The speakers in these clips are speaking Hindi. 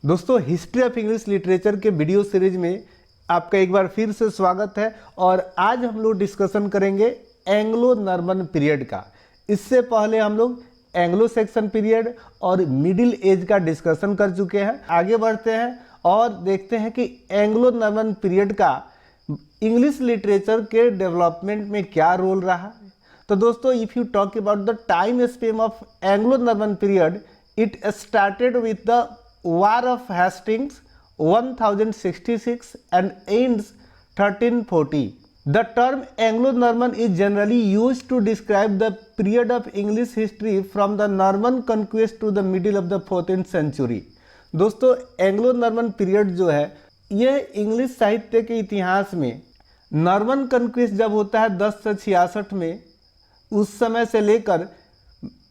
दोस्तों, हिस्ट्री ऑफ इंग्लिश लिटरेचर के वीडियो सीरीज में आपका एक बार फिर से स्वागत है। और आज हम लोग डिस्कशन करेंगे एंग्लो नॉर्मन पीरियड का। इससे पहले हम लोग एंग्लो सेक्शन पीरियड और मिडिल एज का डिस्कशन कर चुके हैं। आगे बढ़ते हैं और देखते हैं कि एंग्लो नॉर्मन पीरियड का इंग्लिश लिटरेचर के डेवलपमेंट में क्या रोल रहा। तो दोस्तों, if you talk about the time span of Anglo Norman period, it started with the War of Hastings 1066 and ends 1340. The term Anglo-Norman is generally used to describe the period of English history from the Norman conquest to the middle of the 14th century. दोस्तों, एंग्लो नॉर्मन पीरियड जो है यह इंग्लिश साहित्य के इतिहास में नॉर्मन कन्क्वेस्ट जब होता है 1066 में, उस समय से लेकर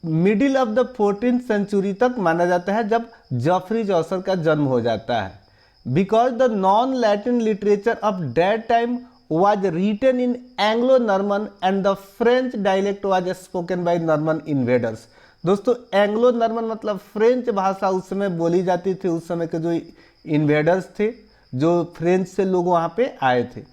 middle of the 14th century तक माना जाता है, जब जॉफ्री चौसर का जन्म हो जाता है। Because the non Latin literature of that time was written in Anglo Norman and the French dialect was spoken by Norman invaders. दोस्तों, एंग्लो नॉर्मन मतलब फ्रेंच भाषा उस समय बोली जाती थी। उस समय के जो इन्वेडर्स थे, जो फ्रेंच से लोग वहाँ पे आए थे,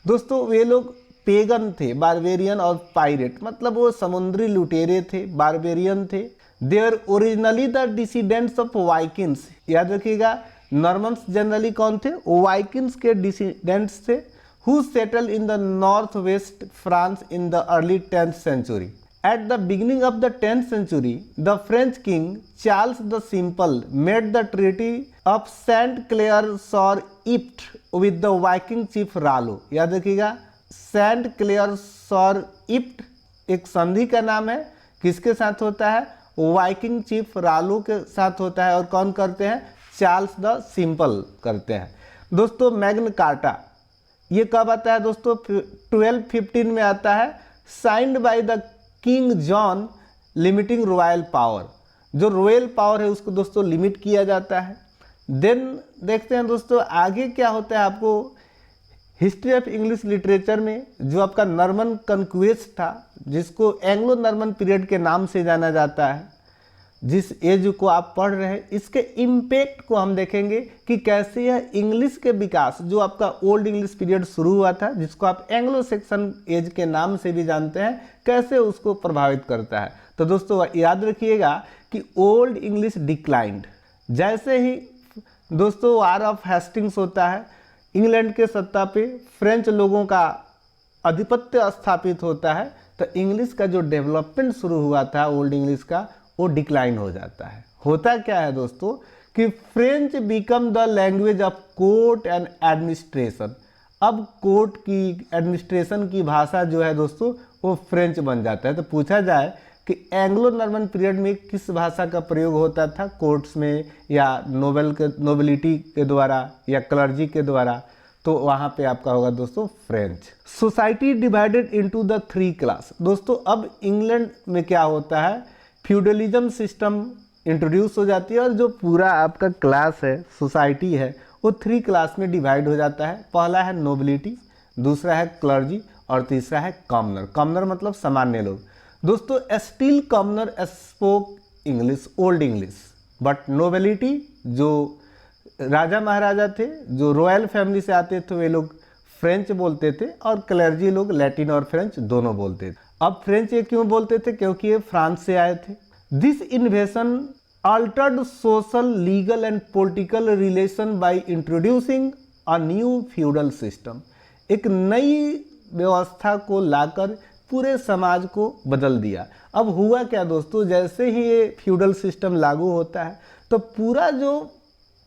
दोस्तों वे लोग पेगन थे, बारबेरियन और पायरेट, मतलब वो समुद्री लुटेरे थे, बारबेरियन थे। They're originally the descendants of Vikings. याद रखिएगा, नॉर्मन्स जनरली कौन थे? वाइकिंग्स के डिसीडेंट्स थे, who settle in the north west France in the early 10th century. At the beginning of the 10th century, the French king Charles the Simple made the Treaty of Saint Clair sur Ypres with the Viking chief Rollo। याद रखिएगा, सेंट क्लेयर सॉर इप्ट एक संधि का नाम है। किसके साथ होता है? वाइकिंग चीफ रालो के साथ होता है। और कौन करते हैं? चार्ल्स द सिंपल करते हैं। दोस्तों, मैग्ना कार्टा ये कब आता है? दोस्तों 1215 में आता है, signed by the king John, limiting royal power. जो रॉयल पावर है उसको दोस्तों लिमिट किया जाता है। देन देखते हैं दोस्तों आगे क्या होता है। आपको हिस्ट्री ऑफ इंग्लिश लिटरेचर में जो आपका नॉर्मन कन्क्वेस्ट था, जिसको एंग्लो नॉर्मन पीरियड के नाम से जाना जाता है, जिस एज को आप पढ़ रहे हैं, इसके इम्पैक्ट को हम देखेंगे कि कैसे यह इंग्लिश के विकास, जो आपका ओल्ड इंग्लिश पीरियड शुरू हुआ था, जिसको आप एंग्लो सेक्शन एज के नाम से भी जानते हैं, कैसे उसको प्रभावित करता है। तो दोस्तों याद रखिएगा कि ओल्ड इंग्लिश डिक्लाइंड। जैसे ही दोस्तों वार ऑफ हेस्टिंग्स होता है, इंग्लैंड के सत्ता पे फ्रेंच लोगों का आधिपत्य स्थापित होता है, तो इंग्लिश का जो डेवलपमेंट शुरू हुआ था ओल्ड इंग्लिश का, वो डिक्लाइन हो जाता है। होता क्या है दोस्तों कि French become the language of court and administration. अब कोर्ट की, एडमिनिस्ट्रेशन की भाषा जो है दोस्तों वो फ्रेंच बन जाता है। तो पूछा जाए कि एंग्लो नॉर्मन पीरियड में किस भाषा का प्रयोग होता था कोर्ट्स में, या नोबिलिटी के द्वारा, या क्लर्जी के द्वारा, तो वहाँ पे आपका होगा दोस्तों French. Society divided into the 3 class. दोस्तों अब इंग्लैंड में क्या होता है, फ्यूडलिज्म सिस्टम इंट्रोड्यूस हो जाती है, और जो पूरा आपका क्लास है, सोसाइटी है, वो 3 क्लास में डिवाइड हो जाता है। पहला है नोबिलिटी, दूसरा है क्लर्जी, और तीसरा है कॉमनर। कॉमनर मतलब सामान्य लोग। दोस्तों still commoner spoke English, old English, but nobility जो राजा महाराजा थे, जो रॉयल फैमिली से आते थे, वे लोग फ्रेंच बोलते थे, और क्लर्जी लोग लैटिन और फ्रेंच दोनों बोलते थे। अब फ्रेंच ये क्यों बोलते थे? क्योंकि ये फ्रांस से आए थे। This इन्वेशन Altered social, legal and political relation by introducing a new feudal system. एक नई व्यवस्था को लाकर पूरे समाज को बदल दिया। अब हुआ क्या दोस्तों, जैसे ही ये फ्यूडल सिस्टम लागू होता है, तो पूरा जो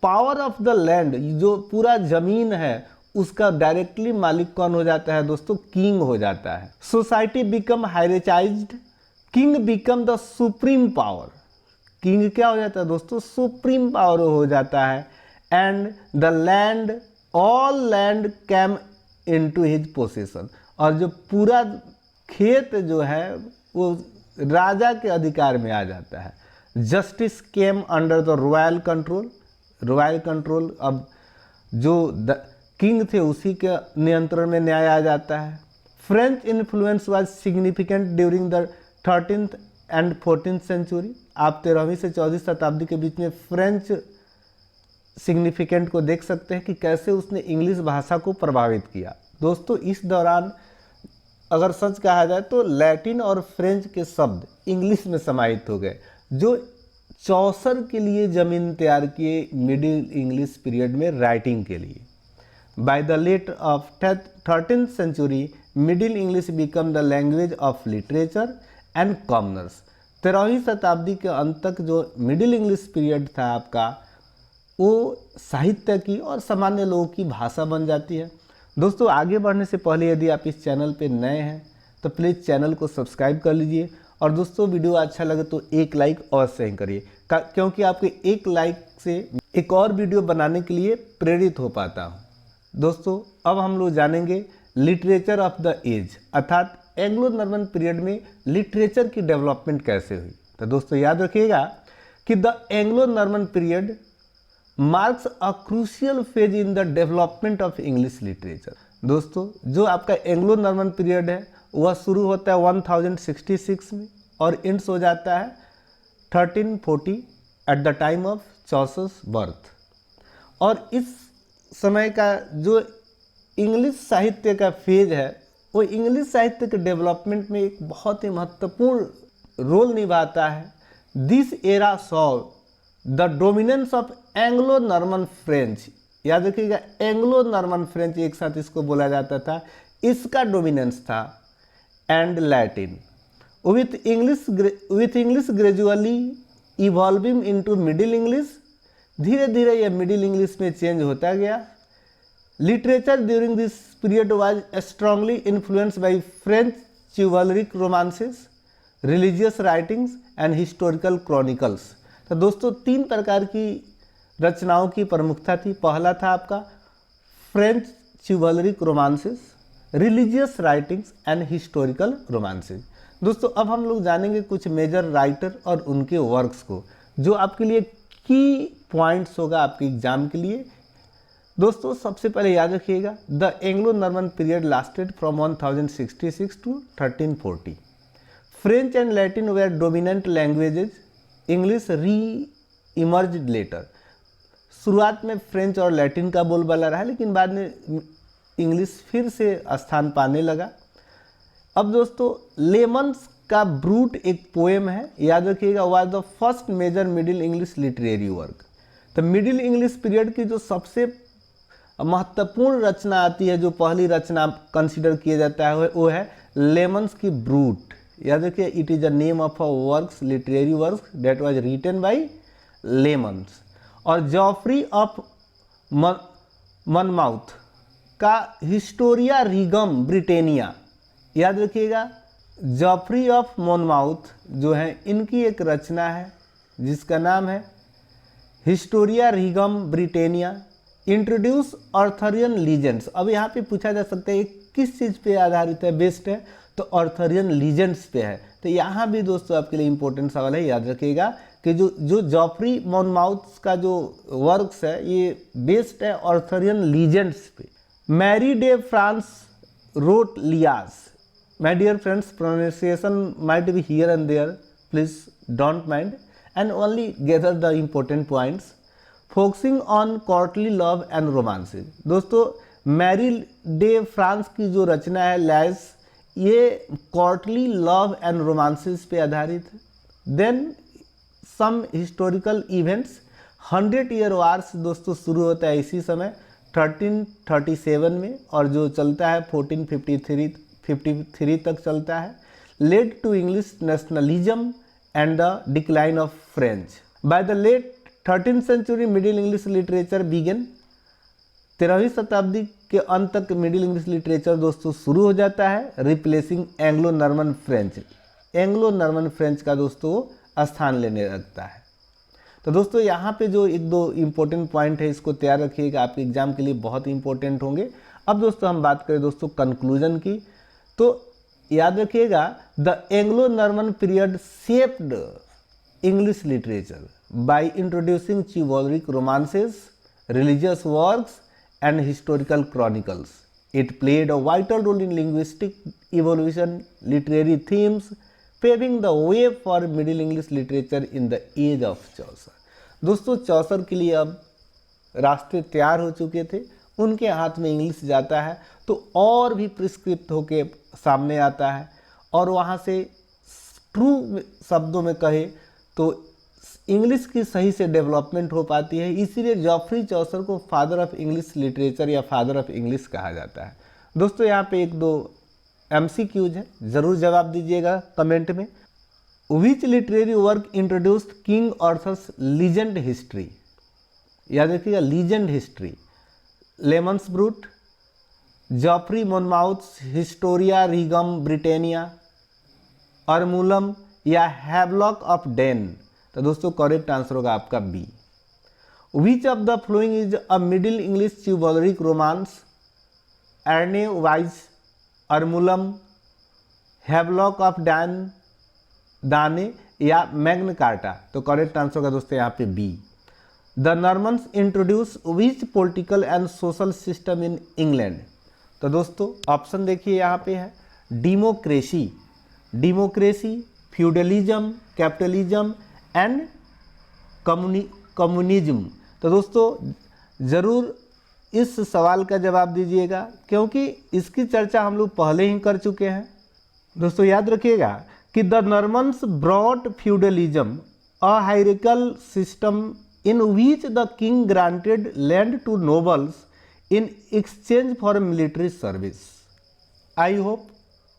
पावर ऑफ द लैंड, जो पूरा जमीन है, उसका डायरेक्टली मालिक कौन हो जाता है दोस्तों? किंग हो जाता है। Society become hierarchised, king become the supreme power. King क्या हो जाता है दोस्तों? सुप्रीम पावर हो जाता है। And the land, all land came into his possession. और जो पूरा खेत जो है वो राजा के अधिकार में आ जाता है। Justice came under the royal control. Royal control, अब जो किंग थे उसी के नियंत्रण में न्याय आ जाता है। French influence was significant during the 13th and 14th century. आप 13वीं से 14वीं शताब्दी के बीच में फ्रेंच सिग्निफिकेंट को देख सकते हैं कि कैसे उसने इंग्लिश भाषा को प्रभावित किया। दोस्तों इस दौरान अगर सच कहा जाए तो लैटिन और फ्रेंच के शब्द इंग्लिश में समाहित हो गए, जो चौसर के लिए ज़मीन तैयार किए मिडिल इंग्लिश पीरियड में राइटिंग के लिए। By the late of 13th century middle English become the language of literature and commerce. 13वीं शताब्दी के अंत तक जो मिडिल इंग्लिश पीरियड था आपका, वो साहित्य की और सामान्य लोगों की भाषा बन जाती है। दोस्तों आगे बढ़ने से पहले यदि आप इस चैनल पे नए हैं तो प्लीज़ चैनल को सब्सक्राइब कर लीजिए, और दोस्तों वीडियो अच्छा लगे तो एक लाइक अवश्य ही करिए, क्योंकि आपके एक लाइक से एक और वीडियो बनाने के लिए प्रेरित हो पाता हूँ। दोस्तों अब हम लोग जानेंगे लिटरेचर ऑफ द एज, अर्थात एंग्लो नॉर्मन पीरियड में लिटरेचर की डेवलपमेंट कैसे हुई। तो दोस्तों याद रखिएगा कि the Anglo Norman period marks a crucial phase in the development of English literature. दोस्तों जो आपका एंग्लो नॉर्मन पीरियड है वह शुरू होता है 1066 में और एंड्स हो जाता है 1340 at the time of Chaucer's birth. और इस समय का जो इंग्लिश साहित्य का फेज है वो इंग्लिश साहित्य के डेवलपमेंट में एक बहुत ही महत्वपूर्ण रोल निभाता है। This era saw the dominance of Anglo Norman French, याद रखिएगा एंग्लो नॉर्मन फ्रेंच एक साथ इसको बोला जाता था, इसका डोमिनेंस था, and Latin with English gradually evolving into middle English. धीरे धीरे यह मिडिल इंग्लिश में चेंज होता गया। Literature during this period was strongly influenced by French chivalric romances, religious writings and historical chronicles. तो दोस्तों तीन प्रकार की रचनाओं की प्रमुखता थी। पहला था आपका French chivalric romances, religious writings and historical romances. दोस्तों अब हम लोग जानेंगे कुछ मेजर राइटर और उनके वर्क्स को, जो आपके लिए की पॉइंट्स होगा आपके एग्जाम के लिए। दोस्तों सबसे पहले याद रखिएगा the Anglo Norman period lasted from 1066 to 1340। French and Latin were dominant languages, English reemerged later. शुरुआत में फ्रेंच और लैटिन का बोलबाला रहा, लेकिन बाद में इंग्लिश फिर से स्थान पाने लगा। अब दोस्तों लेमन्स का ब्रूट एक पोएम है, याद रखिएगा, was the first major Middle English literary work. तो मिडिल इंग्लिश पीरियड की जो सबसे महत्वपूर्ण रचना आती है, जो पहली रचना कंसिडर किया जाता है वो है लेमन्स की ब्रूट। याद रखिए it is the name of a works, literary works that was written by Layamon's. और जॉफ्री ऑफ मनमाउथ का हिस्टोरिया रिगम ब्रिटेनिया। याद रखिएगा जॉफ्री ऑफ मोनमाउथ जो है इनकी एक रचना है जिसका नाम है हिस्टोरिया रिगम ब्रिटेनिया, इंट्रोड्यूस अर्थरियन लीजेंड्स। अब यहाँ पे पूछा जा सकता है किस चीज़ पे आधारित है, बेस्ड है, तो अर्थरियन लीजेंड्स पे है। तो यहाँ भी दोस्तों आपके लिए इंपॉर्टेंट सवाल है, याद रखिएगा कि जो जॉफ्री मोनमाउथ का जो वर्क्स है ये बेस्ड है अर्थरियन लीजेंड्स पे। Marie de France wrote lais. My dear friends, pronunciation might be here and there, please don't mind, and only gather the important points. Focusing on courtly love and romances. दोस्तों मैरी डे फ्रांस की जो रचना है लैस, ये courtly love and romances पे आधारित है। Then some historical events, 100 year wars दोस्तों शुरू होता है इसी समय 1337 में, और जो चलता है 1453 तक चलता है। Led to English nationalism and the decline of French. By the late 13th century middle English literature began. 13वीं शताब्दी के अंत तक मिडिल इंग्लिश लिटरेचर दोस्तों शुरू हो जाता है, replacing Anglo Norman French. Anglo Norman French का दोस्तों स्थान लेने लगता है। तो दोस्तों यहाँ पे जो एक दो इम्पोर्टेंट पॉइंट है इसको तैयार रखिएगा, आपके एग्जाम के लिए बहुत इंपॉर्टेंट होंगे। अब दोस्तों हम बात करें दोस्तों कंक्लूजन की, तो याद रखिएगा the Anglo Norman period shaped English literature by introducing chivalric romances, religious works and historical chronicles. It played a vital role in linguistic evolution, literary themes, paving the way for middle English literature in the age of Chaucer. दोस्तों चौसर के लिए अब रास्ते तैयार हो चुके थे, उनके हाथ में इंग्लिश जाता है तो और भी प्रिस्क्रिप्ट होके सामने आता है, और वहाँ से ट्रू शब्दों में कहे तो इंग्लिश की सही से डेवलपमेंट हो पाती है। इसीलिए जॉफ्री चौसर को फादर ऑफ इंग्लिश लिटरेचर या फादर ऑफ इंग्लिश कहा जाता है। दोस्तों यहाँ पे एक दो MCQs है, ज़रूर जवाब दीजिएगा कमेंट में। Which literary work introduced King Arthur's legend history, याद रखिएगा legend history. Layamon's Brut, Geoffrey Monmouth's Historia Regum Britanniae, Ormulum या हैवलॉक ऑफ डेन। तो दोस्तों करेक्ट आंसर होगा आपका B. Which of the following is a middle English chivalric romance, Ancrene Wisse, Ormulum, Havelok the Dane या मैग्ना कार्टा। तो करेक्ट आंसर होगा दोस्तों यहाँ पे B. The Normans introduce which political and social system in England. तो दोस्तों ऑप्शन देखिए यहाँ पे है democracy, feudalism, capitalism and communism. तो दोस्तों ज़रूर इस सवाल का जवाब दीजिएगा, क्योंकि इसकी चर्चा हम लोग पहले ही कर चुके हैं। दोस्तों याद रखिएगा कि the Normans brought feudalism, a hierarchical system in which the king granted land to nobles in exchange for military service. I hope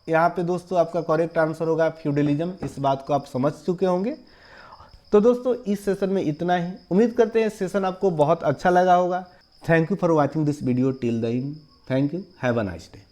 यहाँ पे दोस्तों आपका करेक्ट आंसर होगा फ्यूडलिज्म। इस बात को आप समझ चुके होंगे। तो दोस्तों इस सेशन में इतना ही। उम्मीद करते हैं सेशन आपको बहुत अच्छा लगा होगा। Thank you for watching this video till the end. Thank you, have a nice day.